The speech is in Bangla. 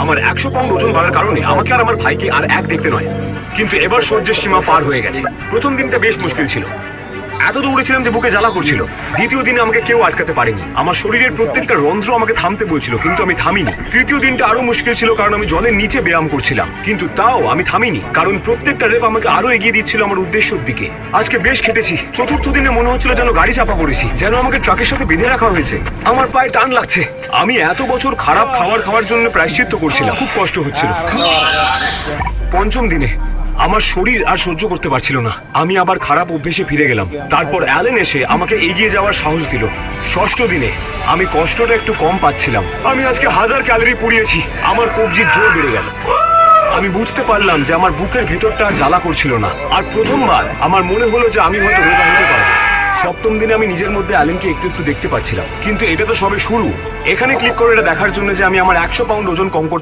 আমার 100 পাউন্ড ওজন বাড়ার কারণে আমাকে আর আমার ভাইকে আর এক দেখতে নয়, কিন্তু এবার সহ্যের সীমা পার হয়ে গেছে। প্রথম দিনটা বেশ মুশকিল ছিল, এত দৌড়েছিলাম যে বুকে জ্বালা করছিল। দ্বিতীয় দিনে আমাকে কেউ আটকাতে পারেনি, আমার শরীরের প্রত্যেকটা রন্ধ্র আমাকে থামতে বলছিল, কিন্তু আমি থামিনি। তৃতীয় দিনটা আরো মুশকিল ছিল, কারণ আমি জলের নিচে ব্যায়াম করছিলাম, কিন্তু তাও আমি থামিনি, কারণ প্রত্যেকটা রেপ আমাকে আরো এগিয়ে দিচ্ছিল আমার উদ্দেশ্যের দিকে। আজকে বেশ খেটেছি। চতুর্থ দিনে মনে হচ্ছিল যেন গাড়ি চাপা পড়েছি, যেন আমাকে ট্রাকের সাথে বেঁধে রাখা হয়েছে। আমার পায়ে টান লাগছে। আমি এত বছর খারাপ খাবার খাওয়ার জন্য প্রায়শ্চিত্ত করছিলাম, খুব কষ্ট হচ্ছিল। পঞ্চম দিনে আমার শরীর আর সহ্য করতে পারছিল না, আমি আবার খারাপ অভ্যেসে ফিরে গেলাম। তারপর অ্যালেন এসে আমাকে এগিয়ে যাওয়ার সাহস দিল। ষষ্ঠ দিনে আমি কষ্টটা একটু কম পাচ্ছিলাম। আমি আজকে 1000 ক্যালোরি পুড়িয়েছি, আমার কবজির জোর বেড়ে গেল। আমি বুঝতে পারলাম যে আমার বুকের ভেতরটা আর জ্বালা করছিল না, আর প্রথমবার আমার মনে হলো যে আমি হয়তো রোগা হতে পারবো। সপ্তম দিনে আমি নিজের মধ্যে অ্যালেনকে একটু একটু দেখতে পাচ্ছিলাম, কিন্তু এটা তো সবে শুরু। এখানে ক্লিক করে এটা দেখার জন্য যে আমি আমার 100 পাউন্ড ওজন কম করতে